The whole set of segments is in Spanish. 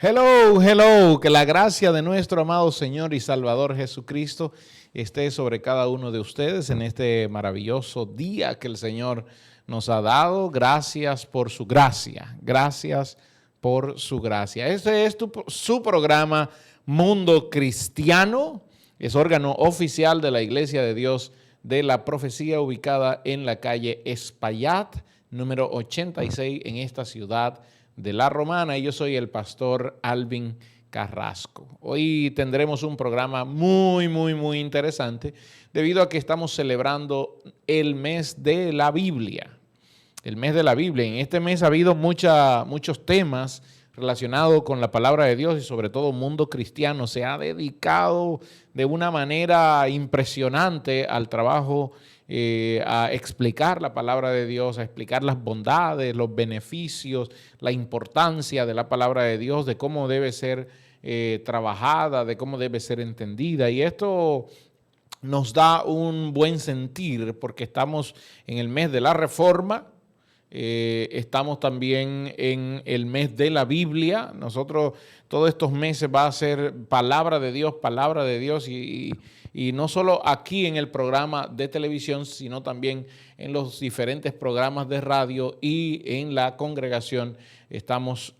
Hello, hello, que la gracia de nuestro amado Señor y Salvador Jesucristo esté sobre cada uno de ustedes en este maravilloso día que el Señor nos ha dado. Gracias por su gracia, gracias por su gracia. Este es su programa Mundo Cristiano, es órgano oficial de la Iglesia de Dios de la Profecía, ubicada en la calle Espaillat, número 86, en esta ciudad de La Romana, y yo soy el pastor Alvin Carrasco. Hoy tendremos un programa muy interesante debido a que estamos celebrando el mes de la Biblia. El mes de la Biblia. En este mes ha habido muchos temas relacionados con la palabra de Dios y sobre todo Mundo Cristiano se ha dedicado de una manera impresionante al trabajo a explicar la palabra de Dios, a explicar las bondades, los beneficios, la importancia de la palabra de Dios, de cómo debe ser trabajada, de cómo debe ser entendida. Y esto nos da un buen sentir porque estamos en el mes de la Reforma. Estamos también en el mes de la Biblia. Nosotros todos estos meses va a ser palabra de Dios y no solo aquí en el programa de televisión, sino también en los diferentes programas de radio y en la congregación. Estamos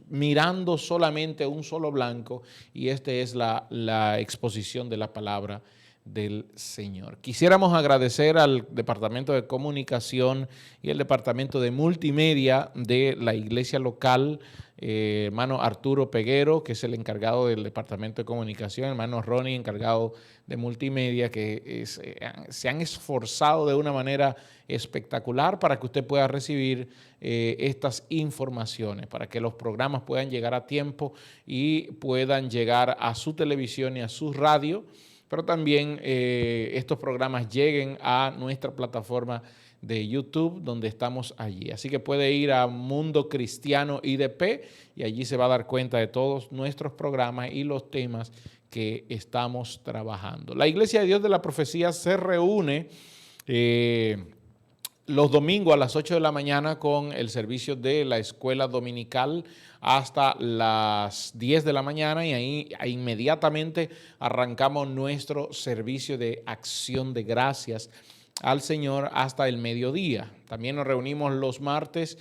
mirando solamente un solo blanco y este es la exposición de la palabra del Señor. Quisiéramos agradecer al Departamento de Comunicación y el Departamento de Multimedia de la iglesia local, hermano Arturo Peguero, que es el encargado del Departamento de Comunicación, hermano Ronnie, encargado de Multimedia, que se han esforzado de una manera espectacular para que usted pueda recibir estas informaciones, para que los programas puedan llegar a tiempo y puedan llegar a su televisión y a su radio, pero también estos programas lleguen a nuestra plataforma de YouTube, donde estamos allí. Así que puede ir a Mundo Cristiano IDP y allí se va a dar cuenta de todos nuestros programas y los temas que estamos trabajando. La Iglesia de Dios de la Profecía se reúne los domingos a las 8 de la mañana con el servicio de la escuela dominical hasta las 10 de la mañana y ahí inmediatamente arrancamos nuestro servicio de acción de gracias al Señor hasta el mediodía. También nos reunimos los martes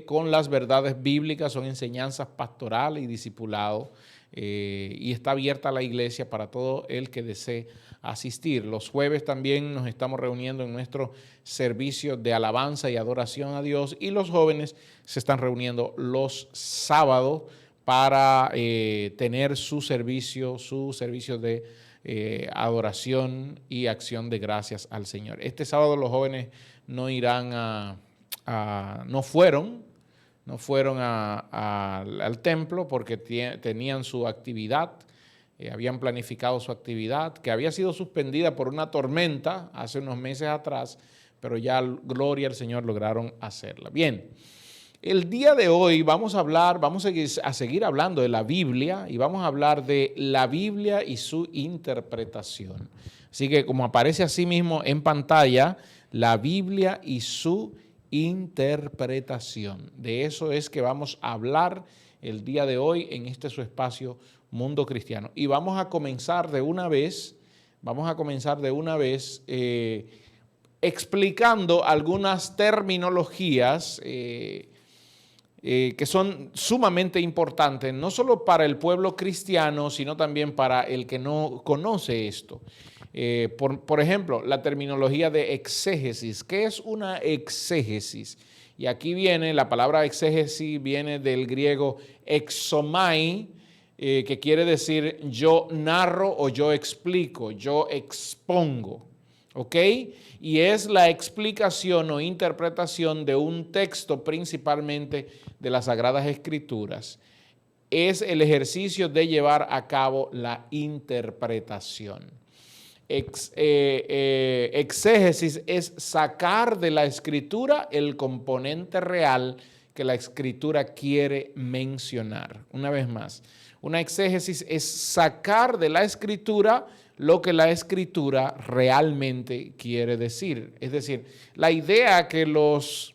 con las verdades bíblicas, son enseñanzas pastorales y discipulado y está abierta la iglesia para todo el que desee asistir. Los jueves también nos estamos reuniendo en nuestro servicio de alabanza y adoración a Dios y los jóvenes se están reuniendo los sábados para tener su servicio de adoración y acción de gracias al Señor. Este sábado los jóvenes no irán no fueron al templo porque tenían su actividad. Habían planificado su actividad, que había sido suspendida por una tormenta hace unos meses atrás, pero ya, gloria al Señor, lograron hacerla. Bien, el día de hoy vamos a seguir hablando de la Biblia y vamos a hablar de la Biblia y su interpretación. Así que como aparece así mismo en pantalla, la Biblia y su interpretación. De eso es que vamos a hablar el día de hoy en su espacio Mundo Cristiano. Y vamos a comenzar de una vez explicando algunas terminologías que son sumamente importantes, no solo para el pueblo cristiano, sino también para el que no conoce esto. Por ejemplo, la terminología de exégesis. ¿Qué es una exégesis? Y aquí viene, la palabra exégesis viene del griego exomai, que quiere decir yo narro o yo explico, yo expongo, ¿ok? Y es la explicación o interpretación de un texto principalmente de las Sagradas Escrituras. Es el ejercicio de llevar a cabo la interpretación. Exégesis es sacar de la escritura el componente real que la escritura quiere mencionar. Una vez más, una exégesis es sacar de la escritura lo que la escritura realmente quiere decir. Es decir, la idea que los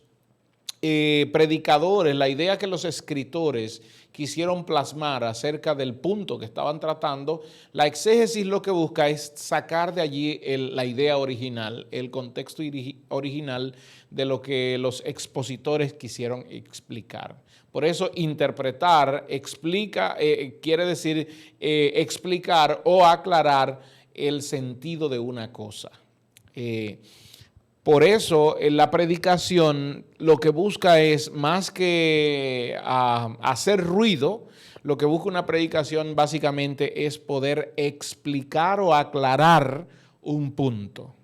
predicadores, la idea que los escritores quisieron plasmar acerca del punto que estaban tratando, la exégesis lo que busca es sacar de allí la idea original, el contexto original de lo que los expositores quisieron explicar. Por eso interpretar quiere decir explicar o aclarar el sentido de una cosa. Por eso, en la predicación lo que busca es, más que hacer ruido, lo que busca una predicación básicamente es poder explicar o aclarar un punto.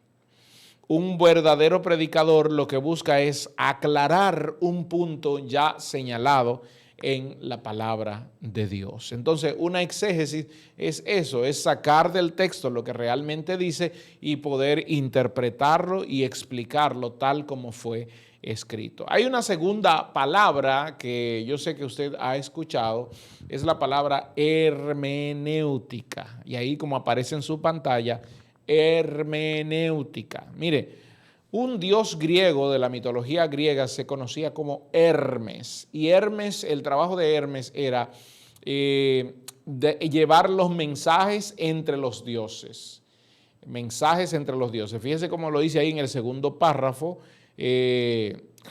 Un verdadero predicador lo que busca es aclarar un punto ya señalado en la palabra de Dios. Entonces, una exégesis es eso, es sacar del texto lo que realmente dice y poder interpretarlo y explicarlo tal como fue escrito. Hay una segunda palabra que yo sé que usted ha escuchado, es la palabra hermenéutica. Y ahí, como aparece en su pantalla, hermenéutica. Mire, un dios griego de la mitología griega se conocía como Hermes. Y Hermes, el trabajo de Hermes era llevar los mensajes entre los dioses. Mensajes entre los dioses. Fíjese cómo lo dice ahí en el segundo párrafo,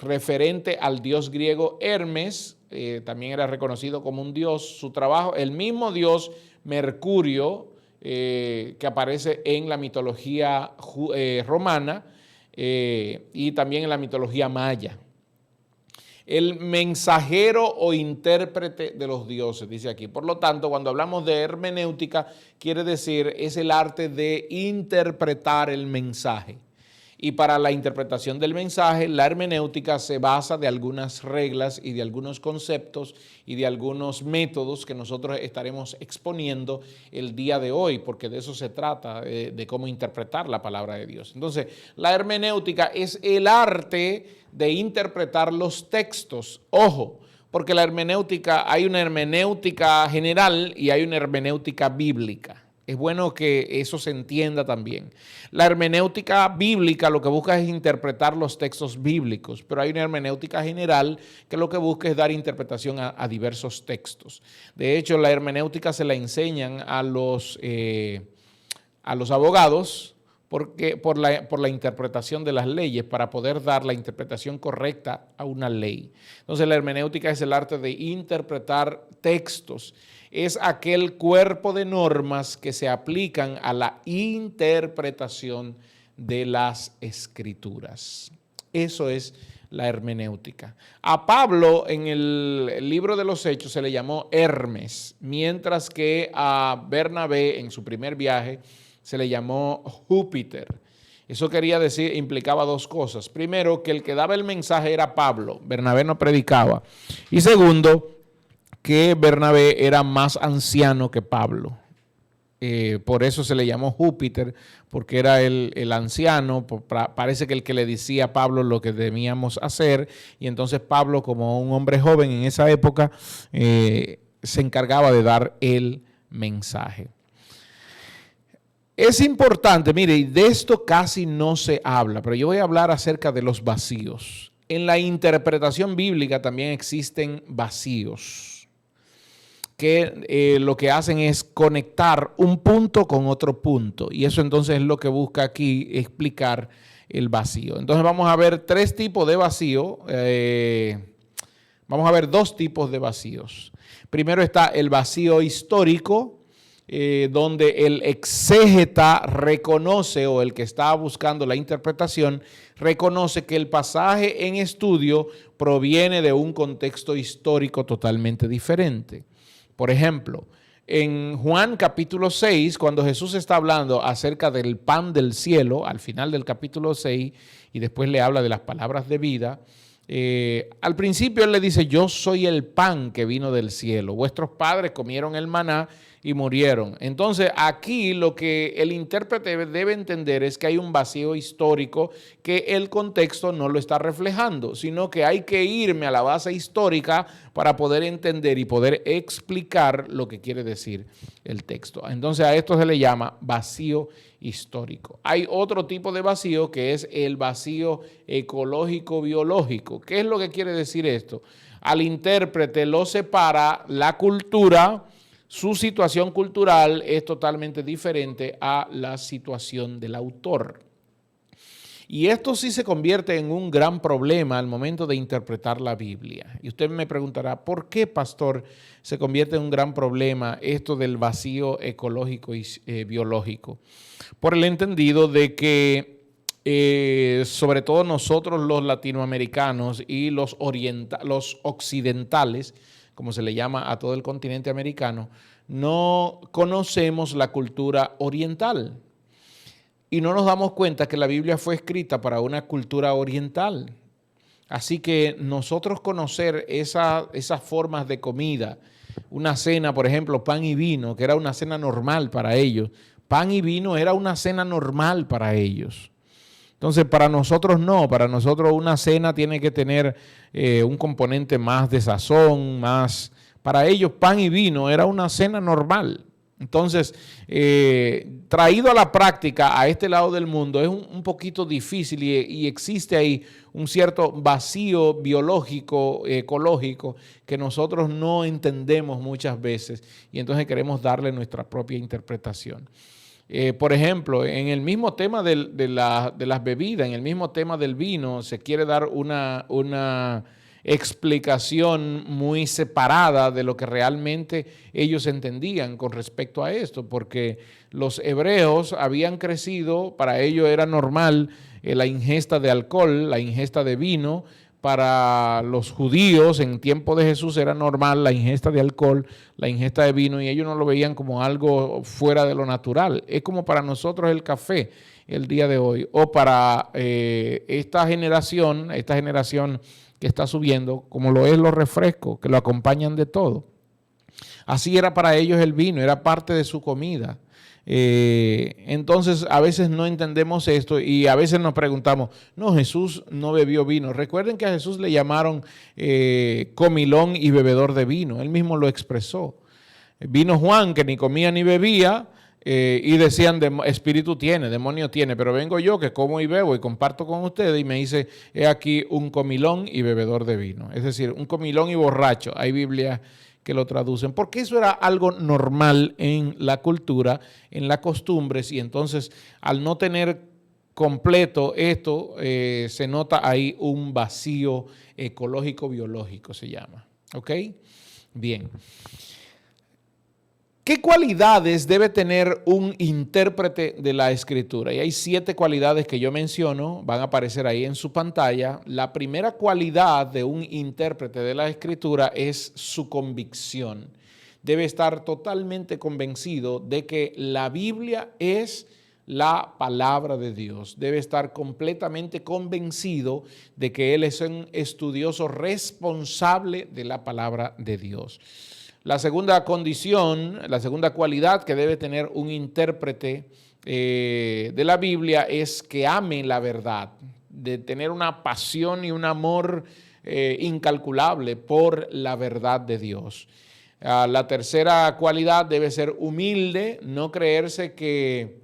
referente al dios griego Hermes, también era reconocido como un dios. Su trabajo, el mismo dios Mercurio, que aparece en la mitología romana, y también en la mitología maya. El mensajero o intérprete de los dioses, dice aquí. Por lo tanto, cuando hablamos de hermenéutica, quiere decir es el arte de interpretar el mensaje. Y para la interpretación del mensaje, la hermenéutica se basa de algunas reglas y de algunos conceptos y de algunos métodos que nosotros estaremos exponiendo el día de hoy, porque de eso se trata, de cómo interpretar la palabra de Dios. Entonces, la hermenéutica es el arte de interpretar los textos. Ojo, porque la hermenéutica, hay una hermenéutica general y hay una hermenéutica bíblica. Es bueno que eso se entienda también. La hermenéutica bíblica lo que busca es interpretar los textos bíblicos, pero hay una hermenéutica general que lo que busca es dar interpretación a diversos textos. De hecho, la hermenéutica se la enseñan a los abogados porque por la interpretación de las leyes, para poder dar la interpretación correcta a una ley. Entonces, la hermenéutica es el arte de interpretar textos. Es aquel cuerpo de normas que se aplican a la interpretación de las escrituras. Eso es la hermenéutica. A Pablo en el libro de los Hechos se le llamó Hermes, mientras que a Bernabé en su primer viaje se le llamó Júpiter. Eso quería decir, implicaba dos cosas. Primero, que el que daba el mensaje era Pablo, Bernabé no predicaba. Y segundo, que Bernabé era más anciano que Pablo. Por eso se le llamó Júpiter, porque era el anciano. Parece que el que le decía a Pablo lo que debíamos hacer, y entonces Pablo, como un hombre joven en esa época, se encargaba de dar el mensaje. Es importante, mire, y de esto casi no se habla, pero yo voy a hablar acerca de los vacíos. En la interpretación bíblica también existen vacíos, que lo que hacen es conectar un punto con otro punto, y eso entonces es lo que busca aquí explicar el vacío. Entonces vamos a ver tres tipos de vacío, vamos a ver dos tipos de vacíos. Primero está el vacío histórico, donde el exégeta reconoce, o el que está buscando la interpretación, reconoce que el pasaje en estudio proviene de un contexto histórico totalmente diferente. Por ejemplo, en Juan capítulo 6, cuando Jesús está hablando acerca del pan del cielo, al final del capítulo 6, y después le habla de las palabras de vida, al principio él le dice: yo soy el pan que vino del cielo. Vuestros padres comieron el maná y murieron. Entonces, aquí lo que el intérprete debe entender es que hay un vacío histórico que el contexto no lo está reflejando, sino que hay que irme a la base histórica para poder entender y poder explicar lo que quiere decir el texto. Entonces, a esto se le llama vacío histórico. Hay otro tipo de vacío que es el vacío ecológico-biológico. ¿Qué es lo que quiere decir esto? Al intérprete lo separa la cultura. Su situación cultural es totalmente diferente a la situación del autor. Y esto sí se convierte en un gran problema al momento de interpretar la Biblia. Y usted me preguntará, ¿por qué, pastor, se convierte en un gran problema esto del vacío ecológico y biológico? Por el entendido de que sobre todo nosotros los latinoamericanos y los occidentales, como se le llama a todo el continente americano, no conocemos la cultura oriental y no nos damos cuenta que la Biblia fue escrita para una cultura oriental. Así que nosotros conocer esas formas de comida, una cena, por ejemplo, pan y vino, que era una cena normal para ellos, pan y vino era una cena normal para ellos. Entonces, para nosotros no, para nosotros una cena tiene que tener un componente más de sazón, más. Para ellos pan y vino era una cena normal. Entonces, traído a la práctica a este lado del mundo es un poquito difícil y existe ahí un cierto vacío biológico, ecológico, que nosotros no entendemos muchas veces y entonces queremos darle nuestra propia interpretación. Por ejemplo, en el mismo tema de las bebidas, en el mismo tema del vino, se quiere dar una explicación muy separada de lo que realmente ellos entendían con respecto a esto, porque los hebreos habían crecido, para ellos era normal la ingesta de alcohol, la ingesta de vino. Para los judíos en tiempo de Jesús era normal la ingesta de alcohol, la ingesta de vino, y ellos no lo veían como algo fuera de lo natural. Es como para nosotros el café el día de hoy, o para esta generación que está subiendo, como lo es los refrescos, que lo acompañan de todo. Así era para ellos el vino, era parte de su comida. Entonces a veces no entendemos esto y a veces nos preguntamos, no, Jesús no bebió vino. Recuerden que a Jesús le llamaron comilón y bebedor de vino, él mismo lo expresó. Vino Juan que ni comía ni bebía y decían, espíritu tiene, demonio tiene, pero vengo yo que como y bebo y comparto con ustedes y me dice, he aquí un comilón y bebedor de vino. Es decir, un comilón y borracho. Hay Biblias que lo traducen, porque eso era algo normal en la cultura, en las costumbres, y entonces al no tener completo esto, se nota ahí un vacío ecológico-biológico, se llama. ¿Ok? Bien. ¿Qué cualidades debe tener un intérprete de la Escritura? Y hay 7 cualidades que yo menciono, van a aparecer ahí en su pantalla. La primera cualidad de un intérprete de la Escritura es su convicción. Debe estar totalmente convencido de que la Biblia es la palabra de Dios. Debe estar completamente convencido de que él es un estudioso responsable de la palabra de Dios. La segunda condición, la segunda cualidad que debe tener un intérprete de la Biblia es que ame la verdad, de tener una pasión y un amor incalculable por la verdad de Dios. La tercera cualidad debe ser humilde, no creerse que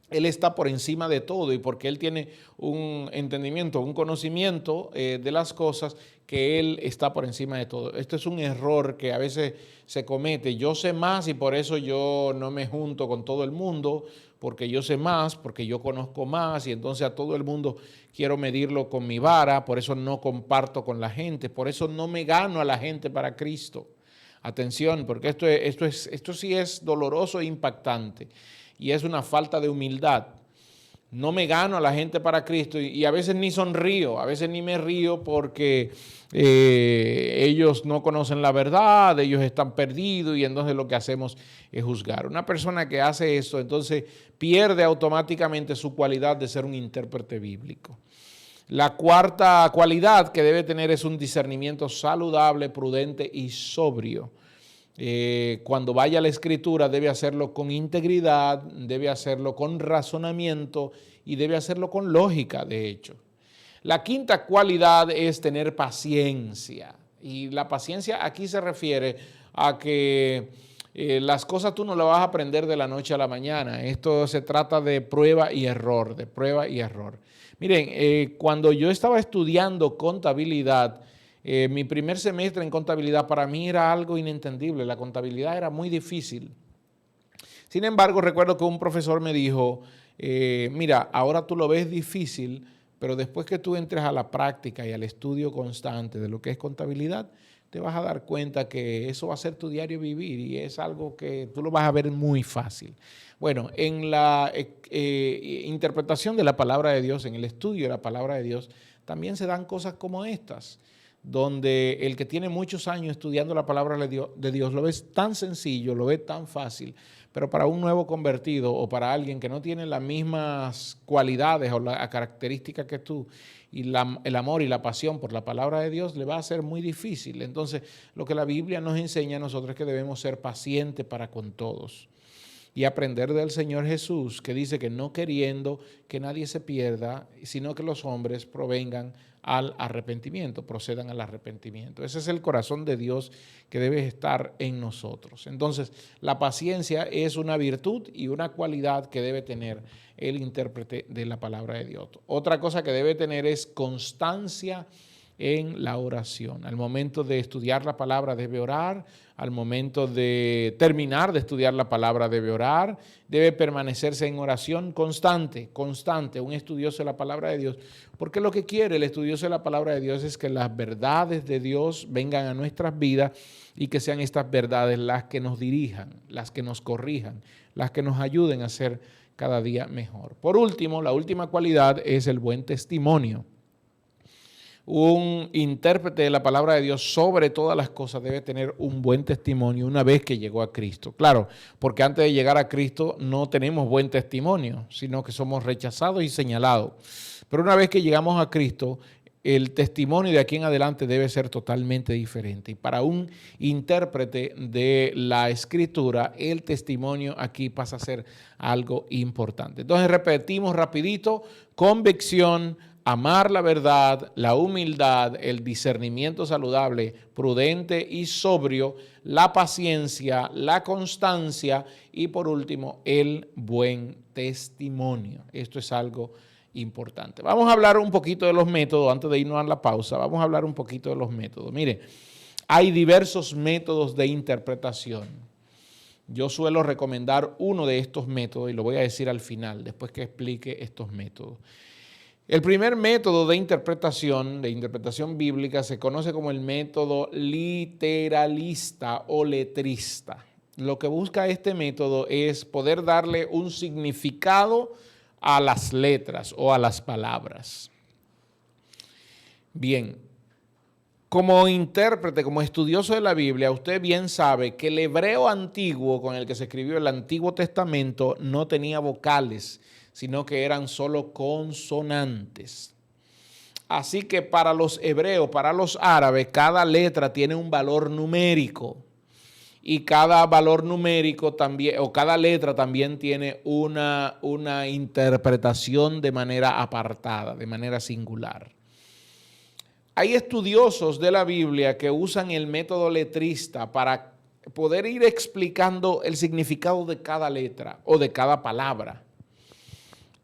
él está por encima de todo y porque él tiene un entendimiento, un conocimiento de las cosas, que él está por encima de todo. Esto es un error que a veces se comete. Yo sé más y por eso yo no me junto con todo el mundo, porque yo sé más, porque yo conozco más y entonces a todo el mundo quiero medirlo con mi vara, por eso no comparto con la gente, por eso no me gano a la gente para Cristo. Atención, porque esto sí es doloroso e impactante y es una falta de humildad. No me gano a la gente para Cristo y a veces ni sonrío, a veces ni me río porque ellos no conocen la verdad, ellos están perdidos y entonces lo que hacemos es juzgar. Una persona que hace eso entonces pierde automáticamente su cualidad de ser un intérprete bíblico. La cuarta cualidad que debe tener es un discernimiento saludable, prudente y sobrio. cuando vaya a la escritura debe hacerlo con integridad, debe hacerlo con razonamiento y debe hacerlo con lógica, de hecho. La quinta cualidad es tener paciencia. Y la paciencia aquí se refiere a que las cosas tú no las vas a aprender de la noche a la mañana. Esto se trata de prueba y error, de prueba y error. Miren, cuando yo estaba estudiando contabilidad, mi primer semestre en contabilidad para mí era algo inentendible. La contabilidad era muy difícil. Sin embargo, recuerdo que un profesor me dijo, mira, ahora tú lo ves difícil, pero después que tú entres a la práctica y al estudio constante de lo que es contabilidad, te vas a dar cuenta que eso va a ser tu diario vivir y es algo que tú lo vas a ver muy fácil. Bueno, en la interpretación de la palabra de Dios, en el estudio de la palabra de Dios, también se dan cosas como estas, donde el que tiene muchos años estudiando la palabra de Dios lo ve tan sencillo, lo ve tan fácil, pero para un nuevo convertido o para alguien que no tiene las mismas cualidades o la características que tú y el amor y la pasión por la palabra de Dios le va a ser muy difícil. Entonces, lo que la Biblia nos enseña a nosotros es que debemos ser pacientes para con todos y aprender del Señor Jesús, que dice que no queriendo que nadie se pierda, sino que los hombres provengan al arrepentimiento, procedan al arrepentimiento. Ese es el corazón de Dios que debe estar en nosotros. Entonces, la paciencia es una virtud y una cualidad que debe tener el intérprete de la palabra de Dios. Otra cosa que debe tener es constancia en la oración. Al momento de estudiar la palabra debe orar, al momento de terminar de estudiar la palabra debe orar, debe permanecerse en oración constante, un estudioso de la palabra de Dios, porque lo que quiere el estudioso de la palabra de Dios es que las verdades de Dios vengan a nuestras vidas y que sean estas verdades las que nos dirijan, las que nos corrijan, las que nos ayuden a ser cada día mejor. Por último, la última cualidad es el buen testimonio. Un intérprete de la palabra de Dios sobre todas las cosas debe tener un buen testimonio una vez que llegó a Cristo. Claro, porque antes de llegar a Cristo no tenemos buen testimonio, sino que somos rechazados y señalados. Pero una vez que llegamos a Cristo, el testimonio de aquí en adelante debe ser totalmente diferente. Y para un intérprete de la Escritura, el testimonio aquí pasa a ser algo importante. Entonces repetimos rapidito: convicción, amar la verdad, la humildad, el discernimiento saludable, prudente y sobrio, la paciencia, la constancia y por último el buen testimonio. Esto es algo importante. Vamos a hablar un poquito de los métodos antes de irnos a la pausa. Vamos a hablar un poquito de los métodos. Mire, hay diversos métodos de interpretación. Yo suelo recomendar uno de estos métodos y lo voy a decir al final, después que explique estos métodos. El primer método de interpretación bíblica, se conoce como el método literalista o letrista. Lo que busca este método es poder darle un significado a las letras o a las palabras. Bien, como intérprete, como estudioso de la Biblia, usted bien sabe que el hebreo antiguo con el que se escribió el Antiguo Testamento no tenía vocales, sino que eran solo consonantes. Así que para los hebreos, para los árabes, cada letra tiene un valor numérico y cada valor numérico también, o cada letra también tiene una interpretación de manera apartada, de manera singular. Hay estudiosos de la Biblia que usan el método letrista para poder ir explicando el significado de cada letra o de cada palabra.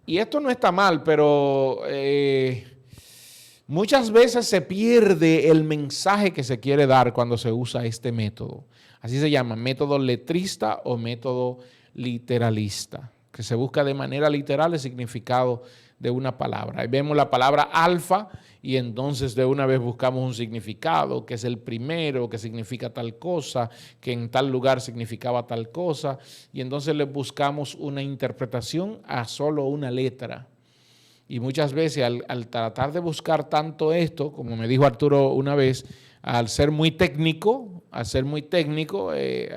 Y esto no está mal, pero muchas veces se pierde el mensaje que se quiere dar cuando se usa este método. Así se llama, método letrista o método literalista, que se busca de manera literal el significado de una palabra. Ahí vemos la palabra alfa y entonces de una vez buscamos un significado, que es el primero, que significa tal cosa, que en tal lugar significaba tal cosa, y entonces le buscamos una interpretación a solo una letra. Y muchas veces al tratar de buscar tanto esto, como me dijo Arturo una vez, al ser muy técnico, al ser muy técnico,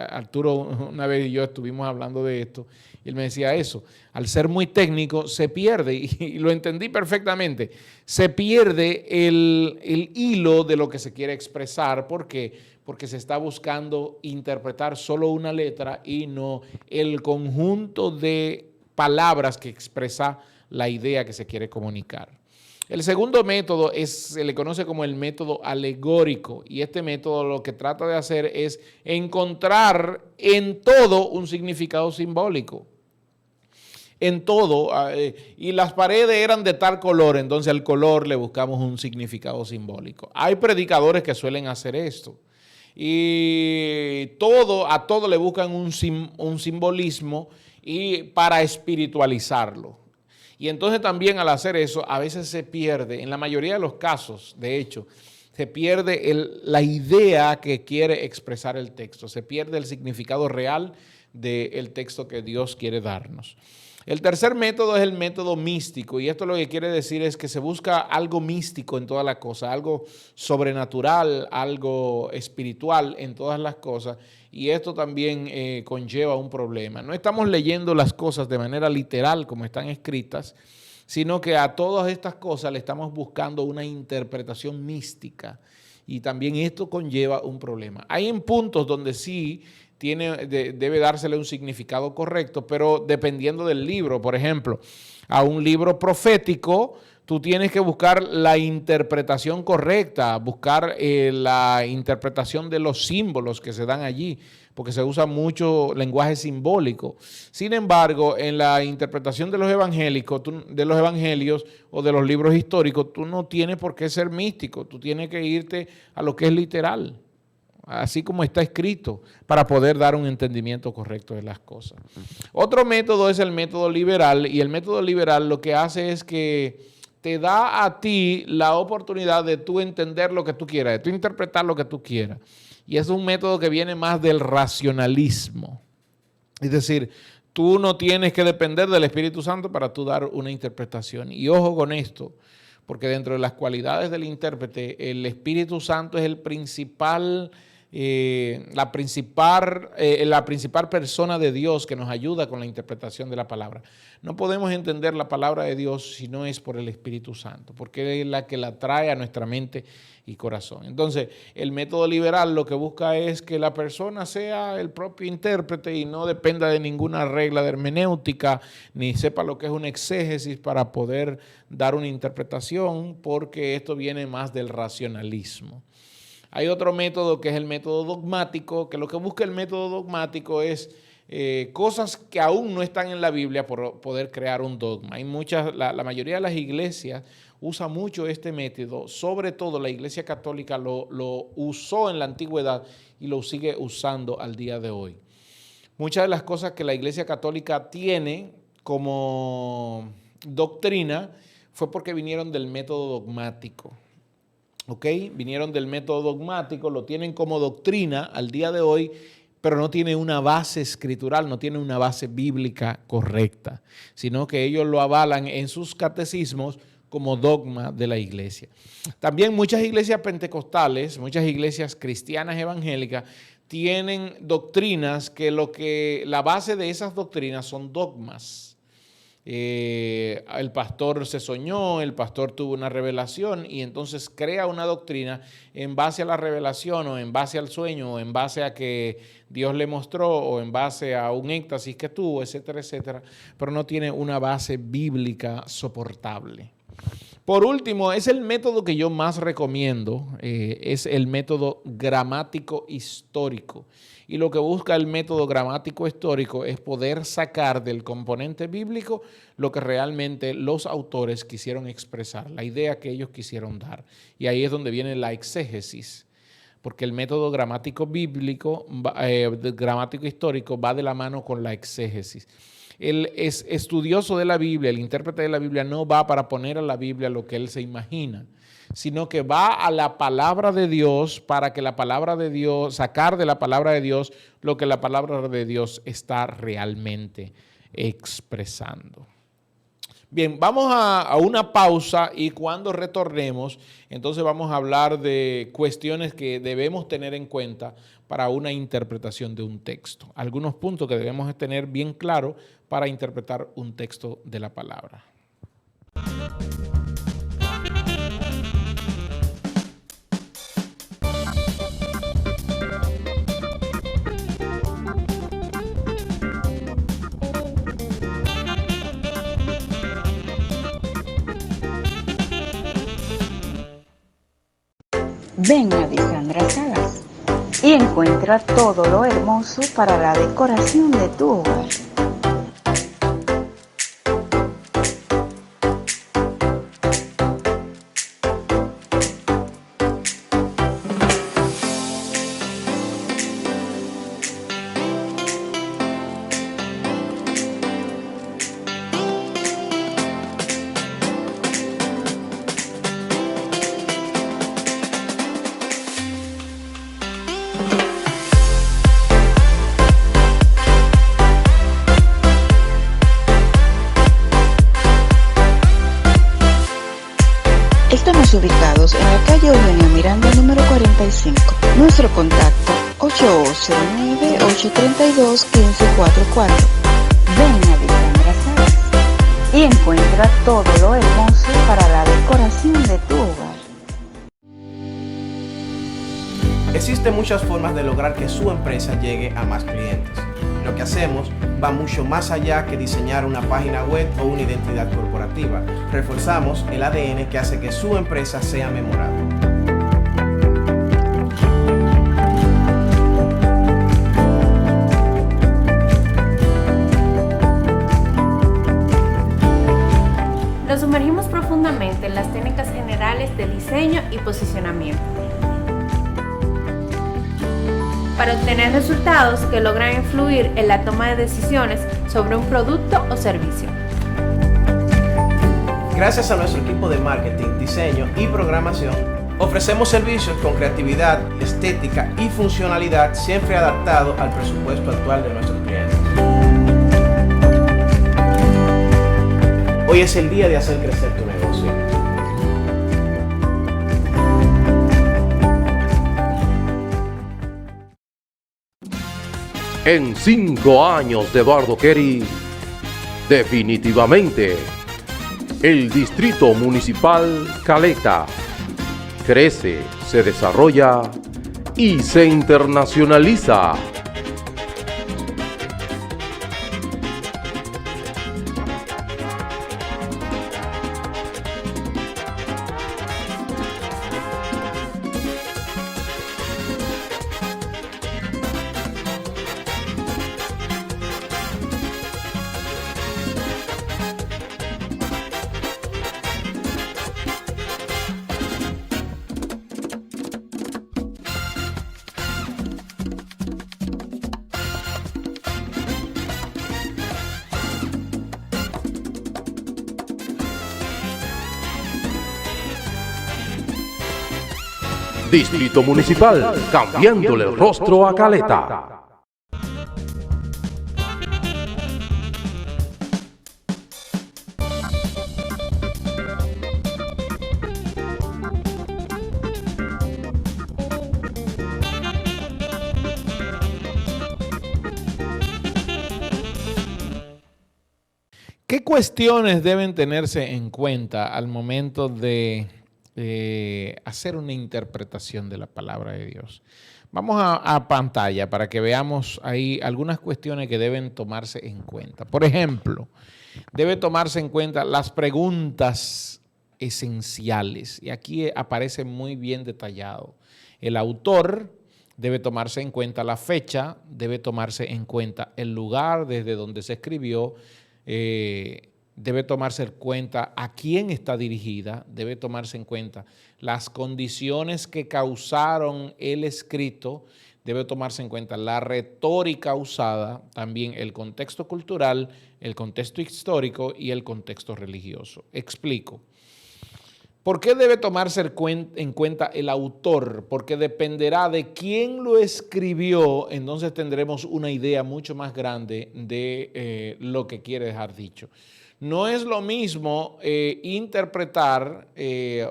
Arturo una vez y yo estuvimos hablando de esto, y él me decía eso, al ser muy técnico se pierde, y lo entendí perfectamente, se pierde el hilo de lo que se quiere expresar. ¿Por qué? Porque se está buscando interpretar solo una letra y no el conjunto de palabras que expresa la idea que se quiere comunicar. El segundo método se le conoce como el método alegórico, y este método lo que trata de hacer es encontrar en todo un significado simbólico. En todo, y las paredes eran de tal color, entonces al color le buscamos un significado simbólico. Hay predicadores que suelen hacer esto, y a todo le buscan un simbolismo y para espiritualizarlo. Y entonces también al hacer eso, a veces se pierde, en la mayoría de los casos, de hecho, se pierde la idea que quiere expresar el texto, se pierde el significado real del texto que Dios quiere darnos. El tercer método es el método místico, y esto lo que quiere decir es que se busca algo místico en todas las cosas, algo sobrenatural, algo espiritual en todas las cosas, y esto también conlleva un problema. No estamos leyendo las cosas de manera literal como están escritas, sino que a todas estas cosas le estamos buscando una interpretación mística, y también esto conlleva un problema. Hay en puntos donde sí debe dársele un significado correcto, pero dependiendo del libro. Por ejemplo, a un libro profético, tú tienes que buscar la interpretación correcta, buscar la interpretación de los símbolos que se dan allí, porque se usa mucho lenguaje simbólico. Sin embargo, en la interpretación de los evangelios o de los libros históricos, tú no tienes por qué ser místico, tú tienes que irte a lo que es literal, así como está escrito, para poder dar un entendimiento correcto de las cosas. Otro método es el método liberal, y el método liberal lo que hace es que te da a ti la oportunidad de tú entender lo que tú quieras, de tú interpretar lo que tú quieras. Y es un método que viene más del racionalismo. Es decir, tú no tienes que depender del Espíritu Santo para tú dar una interpretación. Y ojo con esto, porque dentro de las cualidades del intérprete, el Espíritu Santo es la principal persona de Dios que nos ayuda con la interpretación de la palabra. No podemos entender la palabra de Dios si no es por el Espíritu Santo, porque es la que la trae a nuestra mente y corazón. Entonces, el método liberal lo que busca es que la persona sea el propio intérprete y no dependa de ninguna regla de hermenéutica, ni sepa lo que es un exégesis para poder dar una interpretación, porque esto viene más del racionalismo. Hay otro método que es el método dogmático, que lo que busca el método dogmático es cosas que aún no están en la Biblia por poder crear un dogma. La mayoría de las iglesias usa mucho este método, sobre todo la Iglesia Católica lo usó en la antigüedad y lo sigue usando al día de hoy. Muchas de las cosas que la Iglesia Católica tiene como doctrina fue porque vinieron del método dogmático. ¿Ok? Vinieron del método dogmático, lo tienen como doctrina al día de hoy, pero no tiene una base escritural, no tiene una base bíblica correcta, sino que ellos lo avalan en sus catecismos como dogma de la iglesia. También muchas iglesias pentecostales, muchas iglesias cristianas evangélicas, tienen doctrinas que la base de esas doctrinas son dogmas. El pastor se soñó, el pastor tuvo una revelación y entonces crea una doctrina en base a la revelación o en base al sueño o en base a que Dios le mostró o en base a un éxtasis que tuvo, etcétera, etcétera, pero no tiene una base bíblica soportable. Por último, es el método que yo más recomiendo, es el método gramático histórico. Y lo que busca el método gramático histórico es poder sacar del componente bíblico lo que realmente los autores quisieron expresar, la idea que ellos quisieron dar. Y ahí es donde viene la exégesis, porque el método gramático bíblico, gramático histórico, va de la mano con la exégesis. El estudioso de la Biblia, el intérprete de la Biblia, no va para poner a la Biblia lo que él se imagina, sino que va a la palabra de Dios para que la palabra de Dios, sacar de la palabra de Dios lo que la palabra de Dios está realmente expresando. Bien, vamos a una pausa y cuando retornemos, entonces vamos a hablar de cuestiones que debemos tener en cuenta para una interpretación de un texto. Algunos puntos que debemos tener bien claros para interpretar un texto de la palabra. Ven a Disandra Salas y encuentra todo lo hermoso para la decoración de tu hogar. Estamos ubicados en la calle Eugenio Miranda, número 45. Nuestro contacto 8809-832-1544. Ven a Disandra Salas y encuentra todo lo hermoso para la decoración de tu hogar. Existen muchas formas de lograr que su empresa llegue a más clientes. Lo que hacemos va mucho más allá que diseñar una página web o una identidad corporativa. Reforzamos el ADN que hace que su empresa sea memorable. Nos sumergimos profundamente en las técnicas generales de diseño y posicionamiento para obtener resultados que logran influir en la toma de decisiones sobre un producto o servicio. Gracias a nuestro equipo de marketing, diseño y programación, ofrecemos servicios con creatividad, estética y funcionalidad siempre adaptado al presupuesto actual de nuestros clientes. Hoy es el día de hacer crecer tu negocio. En 5 años de Eduardo Kerry, definitivamente, el Distrito Municipal Caleta crece, se desarrolla y se internacionaliza. Distrito Municipal, cambiándole el rostro a Caleta. ¿Qué cuestiones deben tenerse en cuenta al momento de hacer una interpretación de la palabra de Dios? Vamos a pantalla para que veamos ahí algunas cuestiones que deben tomarse en cuenta. Por ejemplo, debe tomarse en cuenta las preguntas esenciales. Y aquí aparece muy bien detallado. El autor debe tomarse en cuenta la fecha, debe tomarse en cuenta el lugar desde donde se escribió, debe tomarse en cuenta a quién está dirigida, debe tomarse en cuenta las condiciones que causaron el escrito, debe tomarse en cuenta la retórica usada, también el contexto cultural, el contexto histórico y el contexto religioso. Explico. ¿Por qué debe tomarse en cuenta el autor? Porque dependerá de quién lo escribió, entonces tendremos una idea mucho más grande de lo que quiere dejar dicho. No es lo mismo interpretar,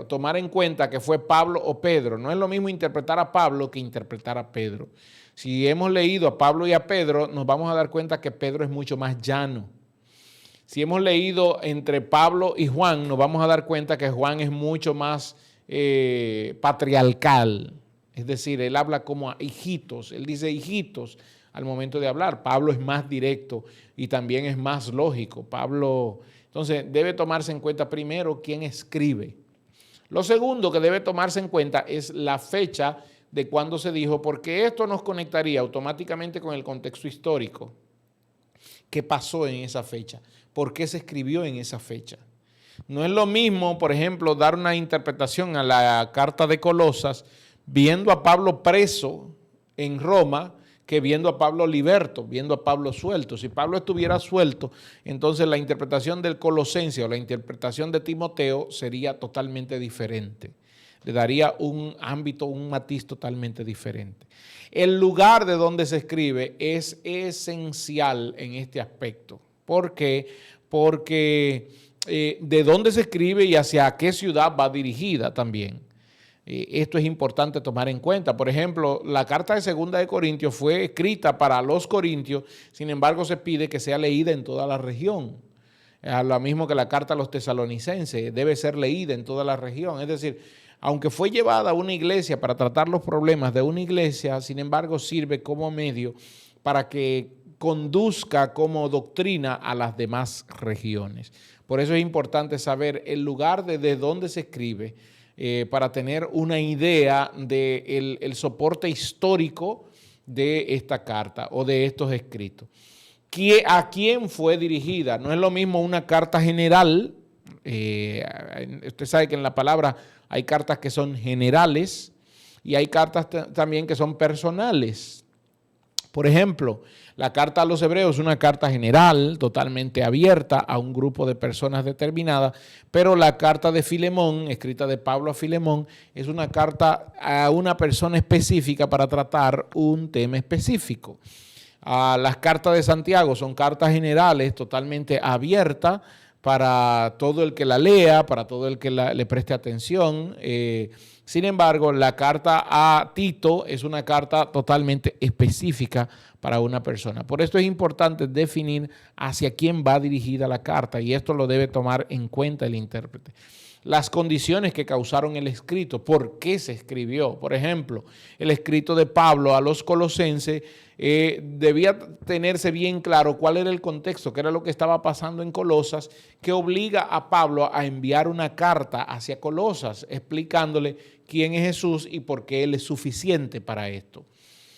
tomar en cuenta que fue Pablo o Pedro. No es lo mismo interpretar a Pablo que interpretar a Pedro. Si hemos leído a Pablo y a Pedro, nos vamos a dar cuenta que Pedro es mucho más llano. Si hemos leído entre Pablo y Juan, nos vamos a dar cuenta que Juan es mucho más patriarcal. Es decir, él habla como a hijitos. Él dice hijitos al momento de hablar. Pablo es más directo y también es más lógico. Pablo, entonces, debe tomarse en cuenta primero quién escribe. Lo segundo que debe tomarse en cuenta es la fecha de cuándo se dijo, porque esto nos conectaría automáticamente con el contexto histórico. ¿Qué pasó en esa fecha? ¿Por qué se escribió en esa fecha? No es lo mismo, por ejemplo, dar una interpretación a la carta de Colosas viendo a Pablo preso en Roma que viendo a Pablo liberto, viendo a Pablo suelto. Si Pablo estuviera suelto, entonces la interpretación del Colosense o la interpretación de Timoteo sería totalmente diferente. Le daría un ámbito, un matiz totalmente diferente. El lugar de donde se escribe es esencial en este aspecto. ¿Por qué? Porque de dónde se escribe y hacia qué ciudad va dirigida también. Esto es importante tomar en cuenta. Por ejemplo, la carta de 2 de Corintios fue escrita para los corintios, sin embargo se pide que sea leída en toda la región. Lo mismo que la carta a los tesalonicenses, debe ser leída en toda la región. Es decir, aunque fue llevada a una iglesia para tratar los problemas de una iglesia, sin embargo sirve como medio para que conduzca como doctrina a las demás regiones. Por eso es importante saber el lugar desde donde se escribe para tener una idea del soporte histórico de esta carta o de estos escritos. ¿A quién fue dirigida? No es lo mismo una carta general. Usted sabe que en la palabra hay cartas que son generales y hay cartas también que son personales. Por ejemplo, la carta a los hebreos es una carta general, totalmente abierta a un grupo de personas determinadas, pero la carta de Filemón, escrita de Pablo a Filemón, es una carta a una persona específica para tratar un tema específico. Las cartas de Santiago son cartas generales, totalmente abiertas para todo el que la lea, para todo el que le preste atención. Sin embargo, la carta a Tito es una carta totalmente específica para una persona. Por esto es importante definir hacia quién va dirigida la carta y esto lo debe tomar en cuenta el intérprete. Las condiciones que causaron el escrito, por qué se escribió. Por ejemplo, el escrito de Pablo a los colosenses debía tenerse bien claro cuál era el contexto, qué era lo que estaba pasando en Colosas, que obliga a Pablo a enviar una carta hacia Colosas explicándole quién es Jesús y por qué Él es suficiente para esto.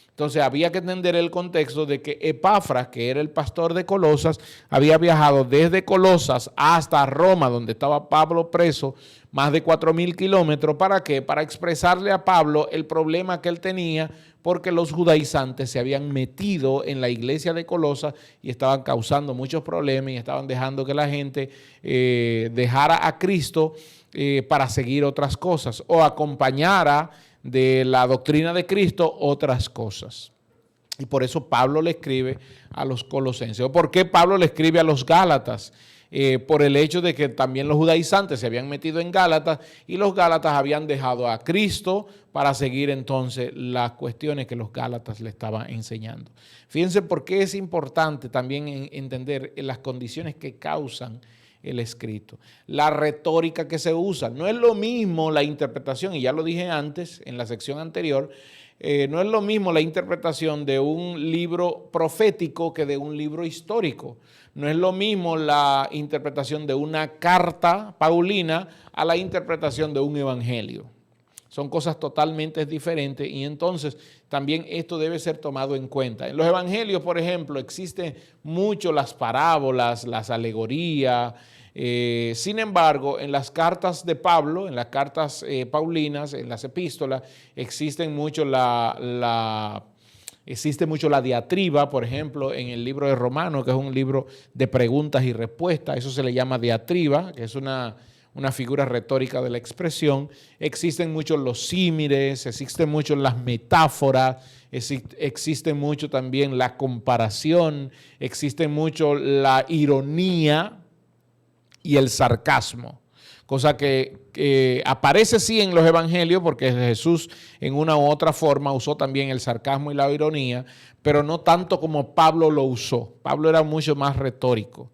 Entonces había que entender el contexto de que Epafras, que era el pastor de Colosas, había viajado desde Colosas hasta Roma, donde estaba Pablo preso, más de 4,000 kilómetros. ¿Para qué? Para expresarle a Pablo el problema que él tenía, porque los judaizantes se habían metido en la iglesia de Colosas y estaban causando muchos problemas y estaban dejando que la gente dejara a Cristo para seguir otras cosas o acompañara de la doctrina de Cristo otras cosas. Y por eso Pablo le escribe a los colosenses. ¿O por qué Pablo le escribe a los gálatas? Por el hecho de que también los judaizantes se habían metido en Gálatas y los gálatas habían dejado a Cristo para seguir entonces las cuestiones que los gálatas le estaban enseñando. Fíjense por qué es importante también entender las condiciones que causan el escrito. La retórica que se usa. No es lo mismo la interpretación, y ya lo dije antes en la sección anterior, no es lo mismo la interpretación de un libro profético que de un libro histórico. No es lo mismo la interpretación de una carta paulina a la interpretación de un evangelio. Son cosas totalmente diferentes y entonces también esto debe ser tomado en cuenta. En los evangelios, por ejemplo, existen mucho las parábolas, las alegorías. Sin embargo, en las cartas de Pablo, en las cartas paulinas, en las epístolas, existe mucho la diatriba, por ejemplo, en el libro de Romanos, que es un libro de preguntas y respuestas. Eso se le llama diatriba, que es una figura retórica de la expresión. Existen muchos los símiles, existen muchos las metáforas, existe mucho también la comparación, existe mucho la ironía. y el sarcasmo. Cosa que aparece sí en los evangelios, porque Jesús en una u otra forma usó también el sarcasmo y la ironía, pero no tanto como Pablo lo usó. Pablo era mucho más retórico.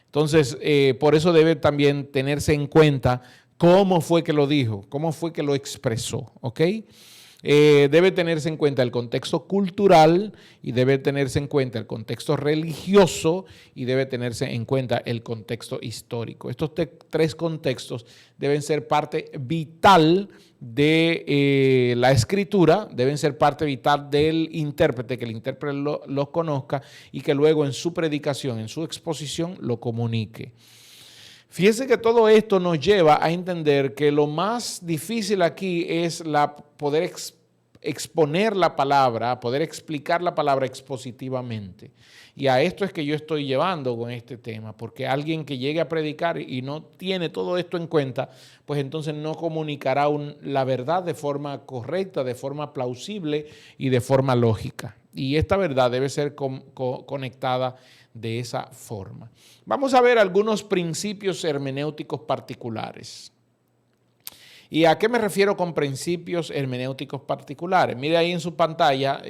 Entonces, por eso debe también tenerse en cuenta cómo fue que lo dijo, cómo fue que lo expresó, ¿ok? Debe tenerse en cuenta el contexto cultural y debe tenerse en cuenta el contexto religioso y debe tenerse en cuenta el contexto histórico. Estos tres contextos deben ser parte vital de la escritura, deben ser parte vital del intérprete, que el intérprete los conozca y que luego en su predicación, en su exposición, lo comunique. Fíjense que todo esto nos lleva a entender que lo más difícil aquí es poder exponer la palabra, poder explicar la palabra expositivamente. Y a esto es que yo estoy llevando con este tema, porque alguien que llegue a predicar y no tiene todo esto en cuenta, pues entonces no comunicará la verdad de forma correcta, de forma plausible y de forma lógica. Y esta verdad debe ser conectada de esa forma. Vamos a ver algunos principios hermenéuticos particulares. ¿Y a qué me refiero con principios hermenéuticos particulares? Mire ahí en su pantalla,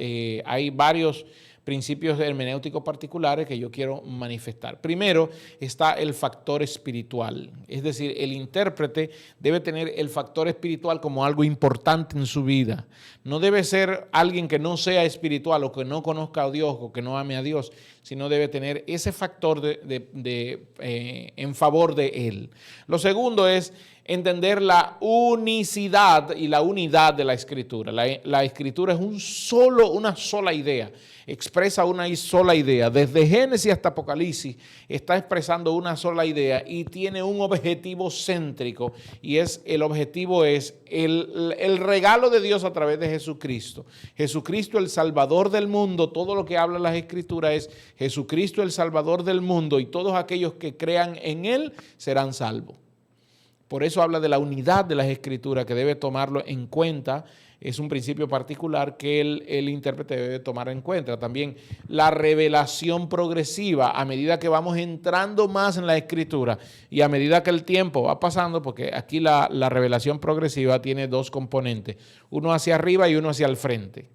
hay varios principios hermenéuticos particulares que yo quiero manifestar. Primero está el factor espiritual, es decir, el intérprete debe tener el factor espiritual como algo importante en su vida. No debe ser alguien que no sea espiritual o que no conozca a Dios o que no ame a Dios, sino debe tener ese factor en favor de él. Lo segundo es entender la unicidad y la unidad de la Escritura. La Escritura es una sola idea, expresa una sola idea. Desde Génesis hasta Apocalipsis está expresando una sola idea y tiene un objetivo céntrico, y el objetivo es el regalo de Dios a través de Jesucristo. Jesucristo, el Salvador del mundo. Todo lo que habla las Escrituras es Jesucristo, el Salvador del mundo, y todos aquellos que crean en Él serán salvos. Por eso habla de la unidad de las Escrituras, que debe tomarlo en cuenta. Es un principio particular que el intérprete debe tomar en cuenta. También la revelación progresiva, a medida que vamos entrando más en la Escritura y a medida que el tiempo va pasando, porque aquí la revelación progresiva tiene dos componentes, uno hacia arriba y uno hacia el frente.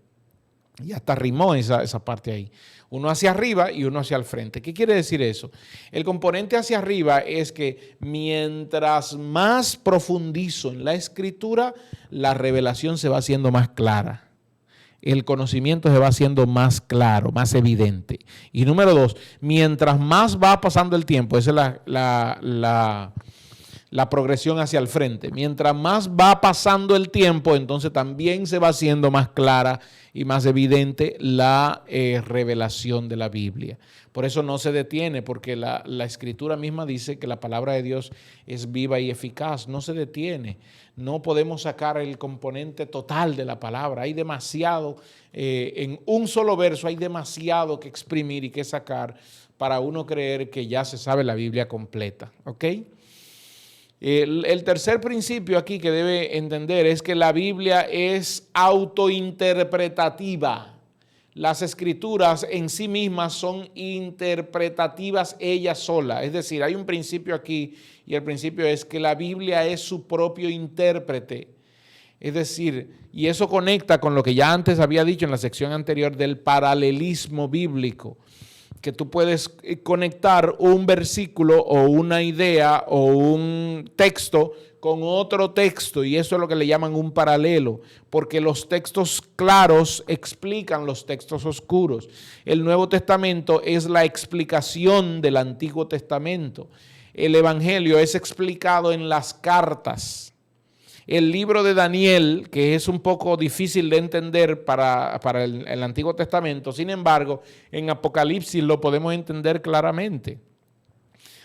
Y hasta rimó esa parte ahí. Uno hacia arriba y uno hacia el frente. ¿Qué quiere decir eso? El componente hacia arriba es que mientras más profundizo en la Escritura, la revelación se va haciendo más clara. El conocimiento se va haciendo más claro, más evidente. Y número dos, mientras más va pasando el tiempo, esa es la progresión hacia el frente. Mientras más va pasando el tiempo, entonces también se va haciendo más clara y más evidente la revelación de la Biblia. Por eso no se detiene, porque la Escritura misma dice que la palabra de Dios es viva y eficaz. No se detiene. No podemos sacar el componente total de la palabra. Hay demasiado, en un solo verso hay demasiado que exprimir y que sacar para uno creer que ya se sabe la Biblia completa. ¿Ok? El tercer principio aquí que debe entender es que la Biblia es autointerpretativa. Las Escrituras en sí mismas son interpretativas ellas solas. Es decir, hay un principio aquí, y el principio es que la Biblia es su propio intérprete. Es decir, y eso conecta con lo que ya antes había dicho en la sección anterior del paralelismo bíblico, que tú puedes conectar un versículo o una idea o un texto con otro texto, y eso es lo que le llaman un paralelo, porque los textos claros explican los textos oscuros. El Nuevo Testamento es la explicación del Antiguo Testamento. El Evangelio es explicado en las cartas. El libro de Daniel, que es un poco difícil de entender para el Antiguo Testamento, sin embargo, en Apocalipsis lo podemos entender claramente.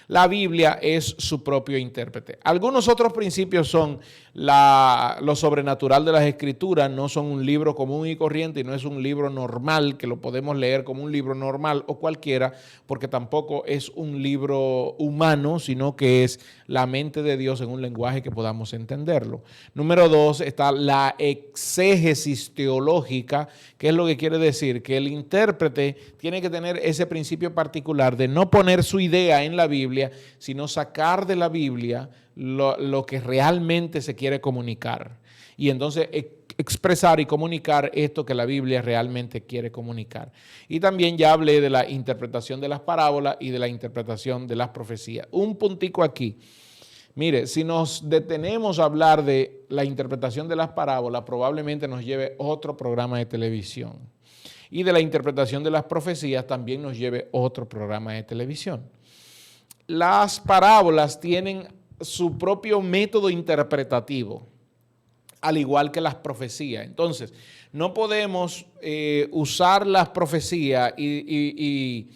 La Biblia es su propio intérprete. Algunos otros principios son lo sobrenatural de las Escrituras. No son un libro común y corriente y no es un libro normal que lo podemos leer como un libro normal o cualquiera, porque tampoco es un libro humano, sino que es la mente de Dios en un lenguaje que podamos entenderlo. Número dos, está la exégesis teológica, que es lo que quiere decir que el intérprete tiene que tener ese principio particular de no poner su idea en la Biblia, Biblia, sino sacar de la Biblia lo que realmente se quiere comunicar. Y entonces expresar y comunicar esto que la Biblia realmente quiere comunicar. Y también ya hablé de la interpretación de las parábolas y de la interpretación de las profecías. Un puntico aquí. Mire, si nos detenemos a hablar de la interpretación de las parábolas, probablemente nos lleve otro programa de televisión. Y de la interpretación de las profecías también nos lleve otro programa de televisión. Las parábolas tienen su propio método interpretativo, al igual que las profecías. Entonces, no podemos usar las profecías y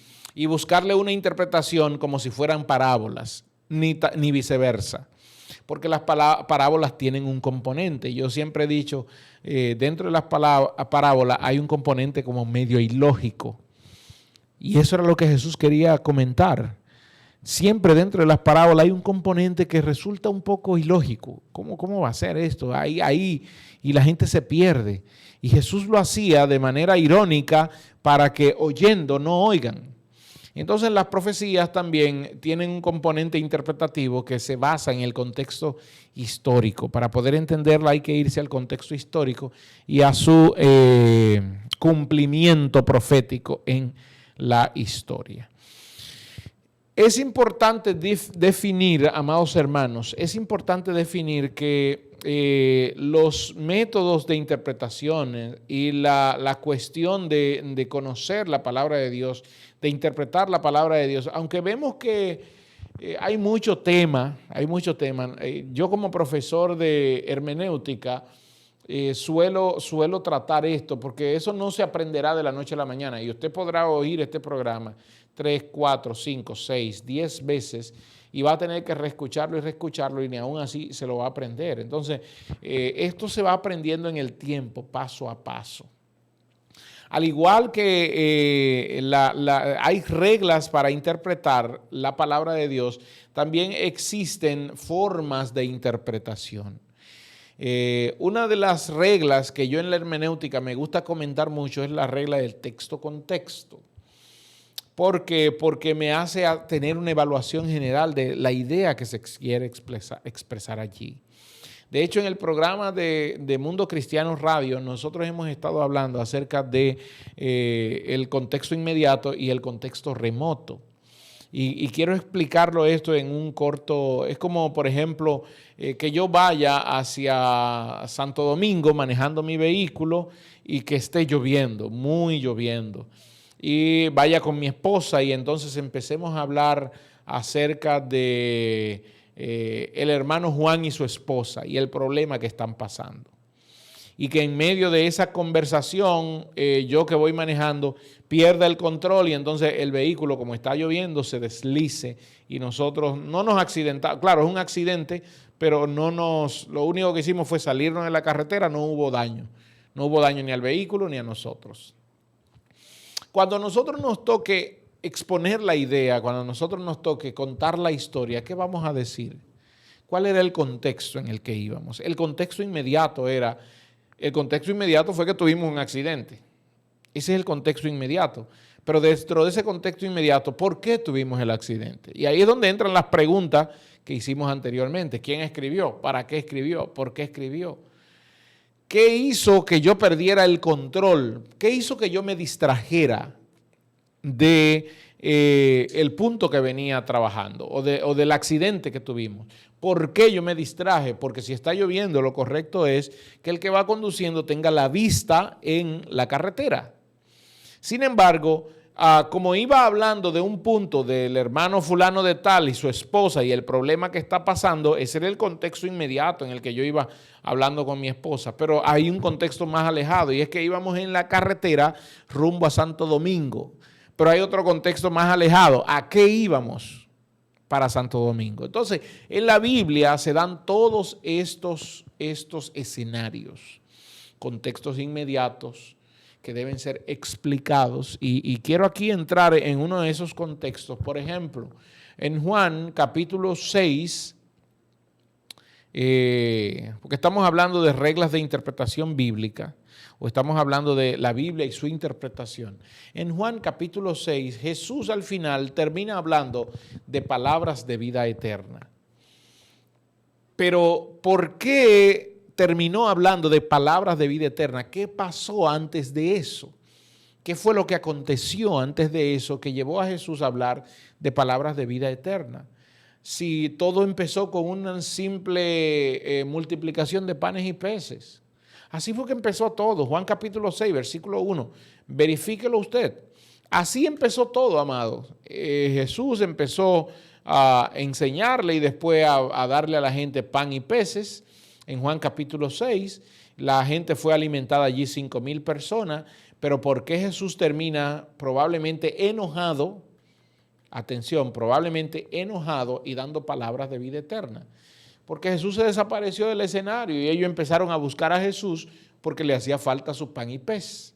buscarle una interpretación como si fueran parábolas, ni viceversa, porque las parábolas tienen un componente. Yo siempre he dicho, dentro de las parábolas hay un componente como medio ilógico, y eso era lo que Jesús quería comentar. Siempre dentro de las parábolas hay un componente que resulta un poco ilógico. ¿Cómo va a ser esto? Ahí, y la gente se pierde. Y Jesús lo hacía de manera irónica para que oyendo no oigan. Entonces las profecías también tienen un componente interpretativo que se basa en el contexto histórico. Para poder entenderla hay que irse al contexto histórico y a su cumplimiento profético en la historia. Es importante definir, amados hermanos, es importante definir que los métodos de interpretación y la cuestión de conocer la palabra de Dios, de interpretar la palabra de Dios, aunque vemos que hay mucho tema, yo como profesor de hermenéutica suelo tratar esto, porque eso no se aprenderá de la noche a la mañana, y usted podrá oír este programa 3, 4, 5, 6, 10 veces y va a tener que reescucharlo y ni aún así se lo va a aprender. Entonces, esto se va aprendiendo en el tiempo, paso a paso. Al igual que hay reglas para interpretar la palabra de Dios, también existen formas de interpretación. Una de las reglas que yo en la hermenéutica me gusta comentar mucho es la regla del texto-contexto. ¿Por qué? Porque me hace tener una evaluación general de la idea que se quiere expresar allí. De hecho, en el programa de Mundo Cristiano Radio, nosotros hemos estado hablando acerca de el contexto inmediato y el contexto remoto. Y quiero explicarlo esto en un corto, es como por ejemplo que yo vaya hacia Santo Domingo manejando mi vehículo y que esté lloviendo, muy lloviendo. Y vaya con mi esposa y entonces empecemos a hablar acerca de el hermano Juan y su esposa y el problema que están pasando. Y que en medio de esa conversación, yo que voy manejando, pierda el control y entonces el vehículo, como está lloviendo, se deslice y nosotros no nos accidentamos. Claro, es un accidente, pero lo único que hicimos fue salirnos de la carretera, no hubo daño. No hubo daño ni al vehículo ni a nosotros. Cuando a nosotros nos toque exponer la idea, cuando a nosotros nos toque contar la historia, ¿qué vamos a decir? ¿Cuál era el contexto en el que íbamos? El contexto inmediato fue que tuvimos un accidente. Ese es el contexto inmediato. Pero dentro de ese contexto inmediato, ¿por qué tuvimos el accidente? Y ahí es donde entran las preguntas que hicimos anteriormente. ¿Quién escribió? ¿Para qué escribió? ¿Por qué escribió? ¿Qué hizo que yo perdiera el control? ¿Qué hizo que yo me distrajera del punto que venía trabajando o del accidente que tuvimos? ¿Por qué yo me distraje? Porque si está lloviendo, lo correcto es que el que va conduciendo tenga la vista en la carretera. Sin embargo, como iba hablando de un punto del hermano fulano de tal y su esposa y el problema que está pasando, ese era el contexto inmediato en el que yo iba hablando con mi esposa. Pero hay un contexto más alejado y es que íbamos en la carretera rumbo a Santo Domingo. Pero hay otro contexto más alejado. ¿A qué íbamos para Santo Domingo? Entonces, en la Biblia se dan todos estos escenarios, contextos inmediatos que deben ser explicados. Y quiero aquí entrar en uno de esos contextos. Por ejemplo, en Juan capítulo 6, porque estamos hablando de reglas de interpretación bíblica, o estamos hablando de la Biblia y su interpretación. En Juan capítulo 6, Jesús al final termina hablando de palabras de vida eterna. Pero ¿por qué terminó hablando de palabras de vida eterna? ¿Qué pasó antes de eso? ¿Qué fue lo que aconteció antes de eso que llevó a Jesús a hablar de palabras de vida eterna? Si todo empezó con una simple multiplicación de panes y peces. Así fue que empezó todo. Juan capítulo 6, versículo 1. Verifíquelo usted. Así empezó todo, amados. Jesús empezó a enseñarle y después a darle a la gente pan y peces. En Juan capítulo 6, la gente fue alimentada allí 5,000 personas. Pero ¿por qué Jesús termina probablemente enojado? Atención, probablemente enojado y dando palabras de vida eterna. Porque Jesús se desapareció del escenario y ellos empezaron a buscar a Jesús porque le hacía falta su pan y pez.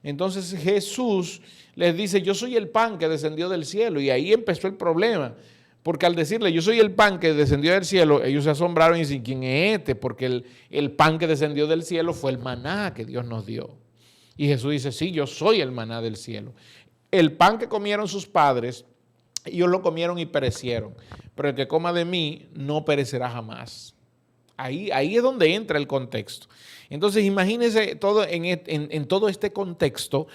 Entonces Jesús les dice, yo soy el pan que descendió del cielo, y ahí empezó el problema. Porque al decirle, yo soy el pan que descendió del cielo, ellos se asombraron y dicen, ¿quién es este? Porque el pan que descendió del cielo fue el maná que Dios nos dio. Y Jesús dice, sí, yo soy el maná del cielo. El pan que comieron sus padres, ellos lo comieron y perecieron, pero el que coma de mí no perecerá jamás. Ahí es donde entra el contexto. Entonces imagínense todo en todo este contexto,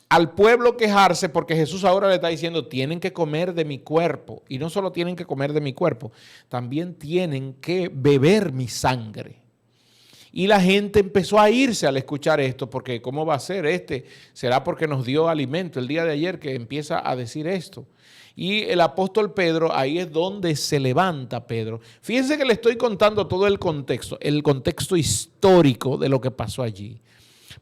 al pueblo quejarse porque Jesús ahora le está diciendo, tienen que comer de mi cuerpo, y no solo tienen que comer de mi cuerpo, también tienen que beber mi sangre. Y la gente empezó a irse al escuchar esto, porque ¿cómo va a ser será porque nos dio alimento el día de ayer que empieza a decir esto. Y el apóstol Pedro, ahí es donde se levanta Pedro. Fíjense que le estoy contando todo el contexto histórico de lo que pasó allí.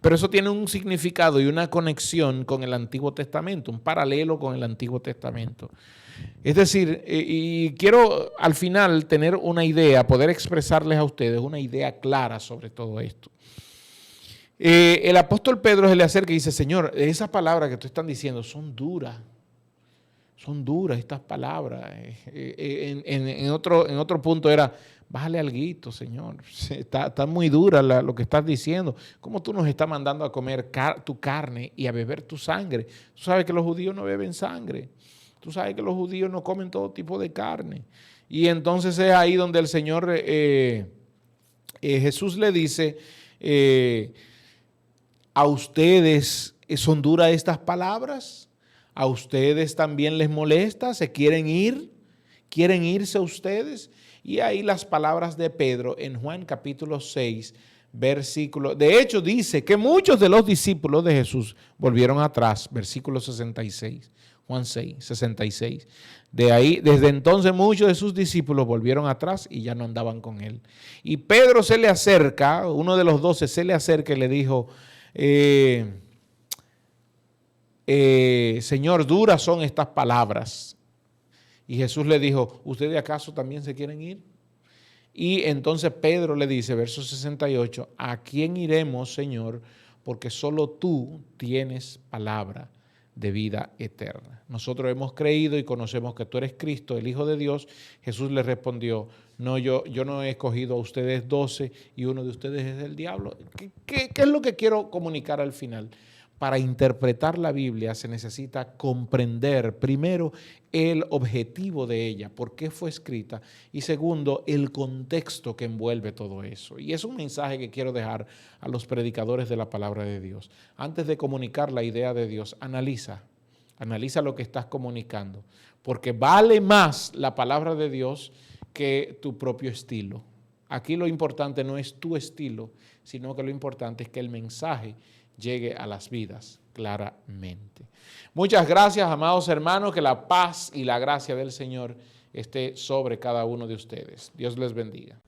Pero eso tiene un significado y una conexión con el Antiguo Testamento, un paralelo con el Antiguo Testamento. Es decir, y quiero al final tener una idea, poder expresarles a ustedes una idea clara sobre todo esto. El apóstol Pedro se le acerca y dice, Señor, esas palabras que tú están diciendo son duras estas palabras. En otro punto era, bájale alguito, Señor, está muy dura lo que estás diciendo. ¿Cómo tú nos estás mandando a comer tu carne y a beber tu sangre? Tú sabes que los judíos no beben sangre. Tú sabes que los judíos no comen todo tipo de carne. Y entonces es ahí donde el Señor, Jesús le dice, ¿a ustedes son duras estas palabras? ¿A ustedes también les molesta? ¿Se quieren ir? ¿Quieren irse ustedes? Y ahí las palabras de Pedro en Juan capítulo 6, versículo. De hecho dice que muchos de los discípulos de Jesús volvieron atrás, versículo 66. Juan 6, 66. De ahí, desde entonces muchos de sus discípulos volvieron atrás y ya no andaban con él. Y Pedro se le acerca, uno de los 12 se le acerca y le dijo, Señor, duras son estas palabras. Y Jesús le dijo, ¿ustedes acaso también se quieren ir? Y entonces Pedro le dice, verso 68, ¿a quién iremos, Señor? Porque solo tú tienes palabra de vida eterna. Nosotros hemos creído y conocemos que tú eres Cristo, el Hijo de Dios. Jesús le respondió, no, yo no he escogido a ustedes 12 y uno de ustedes es el diablo. ¿Qué es lo que quiero comunicar al final? Para interpretar la Biblia se necesita comprender primero el objetivo de ella, por qué fue escrita, y segundo, el contexto que envuelve todo eso. Y es un mensaje que quiero dejar a los predicadores de la palabra de Dios. Antes de comunicar la idea de Dios, analiza lo que estás comunicando, porque vale más la palabra de Dios que tu propio estilo. Aquí lo importante no es tu estilo, sino que lo importante es que el mensaje llegue a las vidas claramente. Muchas gracias, amados hermanos, que la paz y la gracia del Señor esté sobre cada uno de ustedes. Dios les bendiga.